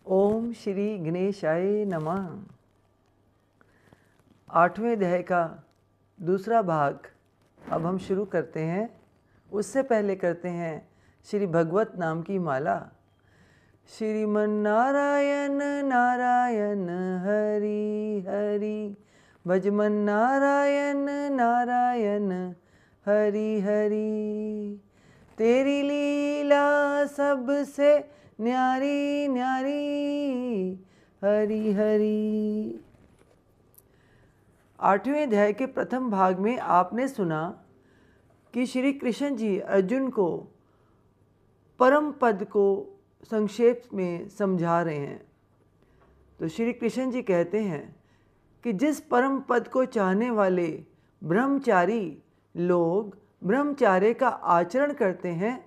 ओम श्री गणेशाय नमः। 8वें अध्याय का दूसरा भाग अब हम शुरू करते हैं। उससे पहले करते हैं श्री भगवत नाम की माला। श्रीमन नारायण नारायण हरि हरि, भजमन नारायण नारायण हरि हरि। तेरी लीला सबसे न्यारी न्यारी, हरि हरि। 8वें अध्याय के प्रथम भाग में आपने सुना कि श्री कृष्ण जी अर्जुन को परम पद को संक्षेप में समझा रहे हैं। तो श्री कृष्ण जी कहते हैं कि जिस परम पद को चाहने वाले ब्रह्मचारी लोग ब्रह्मचार्य का आचरण करते हैं,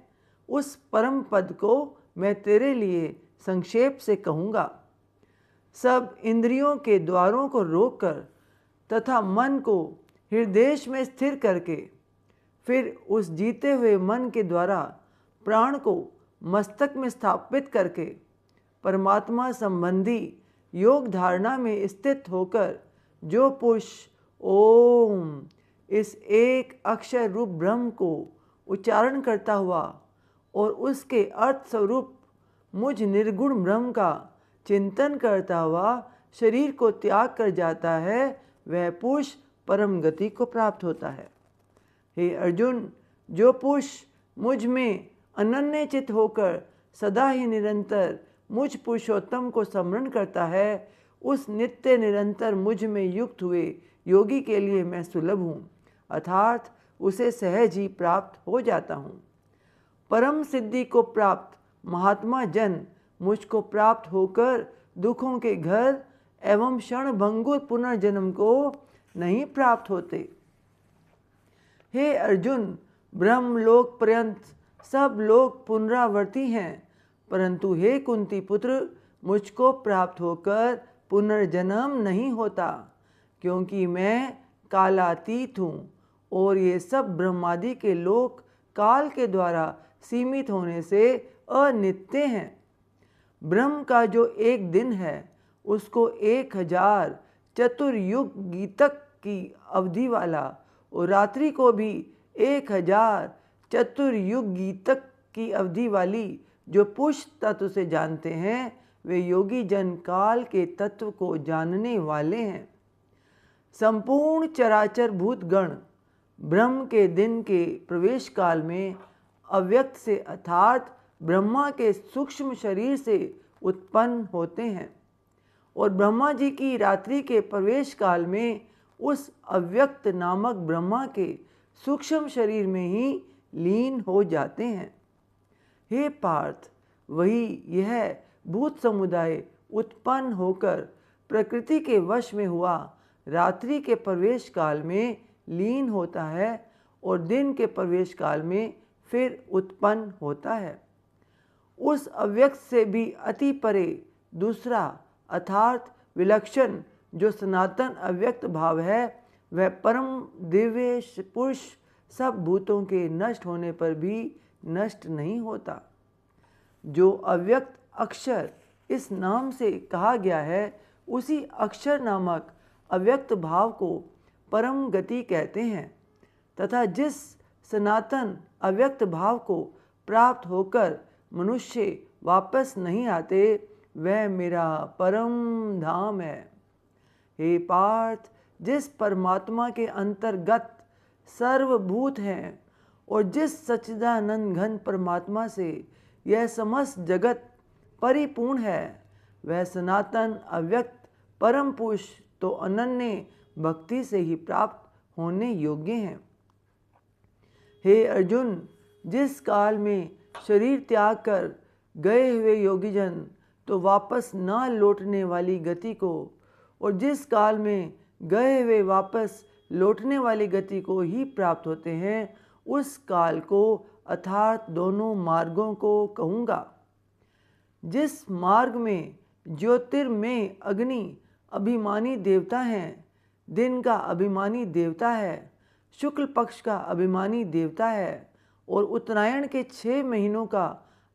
उस परम पद को मैं तेरे लिए संक्षेप से कहूँगा। सब इंद्रियों के द्वारों को रोककर तथा मन को हृदय में स्थिर करके फिर उस जीते हुए मन के द्वारा प्राण को मस्तक में स्थापित करके परमात्मा संबंधी योग धारणा में स्थित होकर जो पुरुष ओम इस एक अक्षर रूप ब्रह्म को उच्चारण करता हुआ और उसके अर्थ स्वरूप मुझ निर्गुण ब्रह्म का चिंतन करता हुआ शरीर को त्याग कर जाता है, वह पुरुष परम गति को प्राप्त होता है। हे अर्जुन, जो पुरुष मुझ में अनन्य चित होकर सदा ही निरंतर मुझ पुरुषोत्तम को स्मरण करता है, उस नित्य निरंतर मुझ में युक्त हुए योगी के लिए मैं सुलभ हूँ, अर्थात उसे सहज ही प्राप्त हो जाता हूँ। परम सिद्धि को प्राप्त महात्मा जन मुझको प्राप्त होकर दुखों के घर एवं क्षणभंगुर पुनर्जन्म को नहीं प्राप्त होते। हे अर्जुन, ब्रह्मलोक पर्यंत सब लोग पुनरावर्ती हैं, परंतु हे कुंती पुत्र, मुझको प्राप्त होकर पुनर्जन्म नहीं होता, क्योंकि मैं कालातीत हूँ और ये सब ब्रह्मादि के लोक काल के द्वारा सीमित होने से अनित्य हैं। ब्रह्म का जो एक दिन है उसको 1000 चतुर्युग तक की अवधि वाला और रात्रि को भी 1000 चतुर्युग तक की अवधि वाली जो पुरुष तत्व से जानते हैं, वे योगी जन काल के तत्व को जानने वाले हैं। संपूर्ण चराचर भूत गण ब्रह्म के दिन के प्रवेश काल में अव्यक्त से अर्थात ब्रह्मा के सूक्ष्म शरीर से उत्पन्न होते हैं और ब्रह्मा जी की रात्रि के प्रवेश काल में उस अव्यक्त नामक ब्रह्मा के सूक्ष्म शरीर में ही लीन हो जाते हैं। हे पार्थ, वही यह भूत समुदाय उत्पन्न होकर प्रकृति के वश में हुआ रात्रि के प्रवेश काल में लीन होता है और दिन के प्रवेश काल में फिर उत्पन्न होता है। उस अव्यक्त से भी अति परे दूसरा अर्थात विलक्षण जो सनातन अव्यक्त भाव है, वह परम दिव्य पुरुष सब भूतों के नष्ट होने पर भी नष्ट नहीं होता। जो अव्यक्त अक्षर इस नाम से कहा गया है, उसी अक्षर नामक अव्यक्त भाव को परम गति कहते हैं तथा जिस सनातन अव्यक्त भाव को प्राप्त होकर मनुष्य वापस नहीं आते, वह मेरा परम धाम है। हे पार्थ, जिस परमात्मा के अंतर्गत सर्वभूत हैं और जिस सच्चिदानंद घन परमात्मा से यह समस्त जगत परिपूर्ण है, वह सनातन अव्यक्त परम पुरुष तो अनन्य भक्ति से ही प्राप्त होने योग्य हैं। हे अर्जुन, जिस काल में शरीर त्याग कर गए हुए योगीजन तो वापस न लौटने वाली गति को और जिस काल में गए हुए वापस लौटने वाली गति को ही प्राप्त होते हैं, उस काल को अर्थात दोनों मार्गों को कहूँगा। जिस मार्ग में ज्योतिर्मय अग्नि अभिमानी देवता हैं, दिन का अभिमानी देवता है, शुक्ल पक्ष का अभिमानी देवता है और उत्तरायण के 6 महीनों का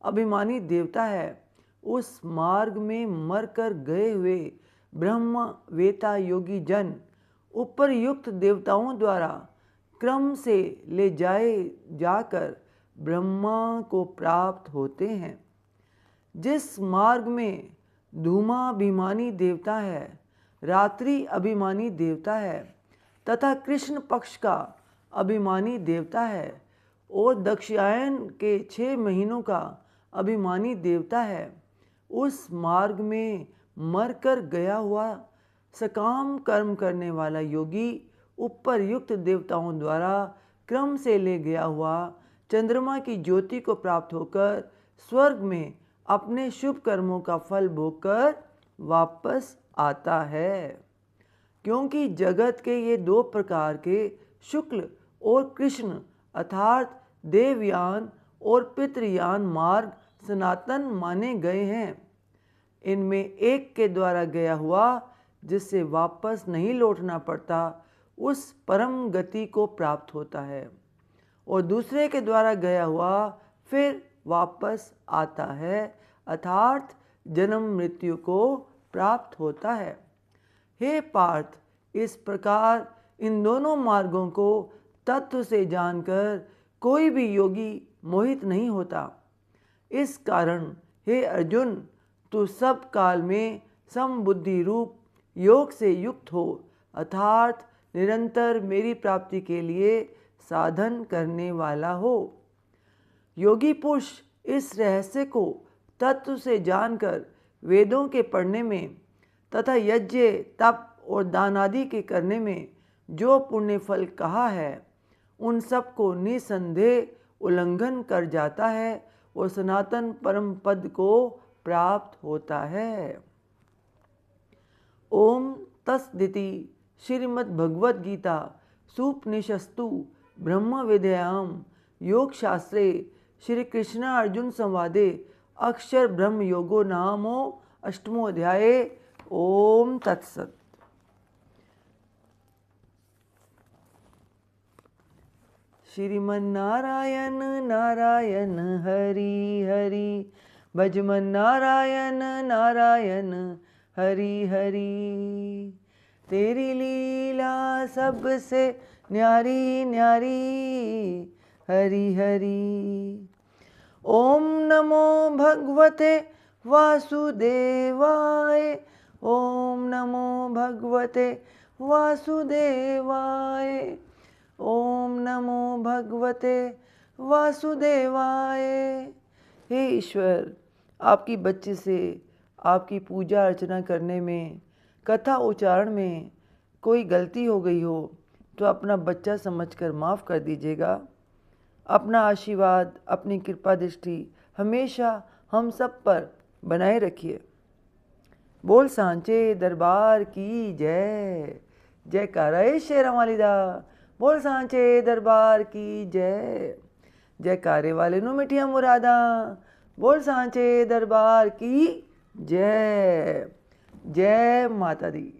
अभिमानी देवता है, उस मार्ग में मरकर गए हुए ब्रह्म वेता योगी जन उपरयुक्त देवताओं द्वारा क्रम से ले जाकर ब्रह्मा को प्राप्त होते हैं। जिस मार्ग में धूमाभिमानी देवता है, रात्रि अभिमानी देवता है तथा कृष्ण पक्ष का अभिमानी देवता है और दक्षिणायन के 6 महीनों का अभिमानी देवता है, उस मार्ग में मरकर गया हुआ सकाम कर्म करने वाला योगी उपरयुक्त देवताओं द्वारा क्रम से ले गया हुआ चंद्रमा की ज्योति को प्राप्त होकर स्वर्ग में अपने शुभ कर्मों का फल भोगकर वापस आता है। क्योंकि जगत के ये 2 प्रकार के शुक्ल और कृष्ण अर्थात देवयान और पितृयान मार्ग सनातन माने गए हैं। इनमें एक के द्वारा गया हुआ जिससे वापस नहीं लौटना पड़ता उस परम गति को प्राप्त होता है और दूसरे के द्वारा गया हुआ फिर वापस आता है अर्थात जन्म मृत्यु को प्राप्त होता है। हे पार्थ, इस प्रकार इन दोनों मार्गों को तत्व से जानकर कोई भी योगी मोहित नहीं होता। इस कारण हे अर्जुन, तू सब काल में समबुद्धि रूप योग से युक्त हो अर्थात निरंतर मेरी प्राप्ति के लिए साधन करने वाला हो। योगी पुरुष इस रहस्य को तत्व से जानकर वेदों के पढ़ने में तथा यज्ञ तप और दान आदि के करने में जो पुण्य फल कहा है उन सब को निसंदेह उल्लंघन कर जाता है और सनातन परम पद को प्राप्त होता है। ओम तस्दिति। श्रीमद् भगवद गीता सुपनिषस्तु ब्रह्म विद्यायाम योग शास्त्रे श्री कृष्ण अर्जुन संवादे अक्षर ब्रह्म योगो नामो अष्टमो अध्याये। ओम तत्सत। श्रीमन्नारायण नारायण हरि हरि, भजमन नारायण नारायण हरि हरि। तेरी लीला सबसे न्यारी न्यारी हरि हरि। ओम नमो भगवते वासुदेवाय। ओम नमो भगवते वासुदेवाय। ओम नमो भगवते वासुदेवाय। हे ईश्वर, आपकी बच्चे से आपकी पूजा अर्चना करने में, कथा उच्चारण में कोई गलती हो गई हो तो अपना बच्चा समझकर माफ़ कर दीजिएगा। अपना आशीर्वाद, अपनी कृपा दृष्टि हमेशा हम सब पर बनाए रखिए। बोल सांचे दरबार की जय। जयकारा शेरा वालिदा। बोल सांचे दरबार की जय। जयकारे वाले नु मिठिया मुरादा। बोल सांचे दरबार की जय। जय माता दी।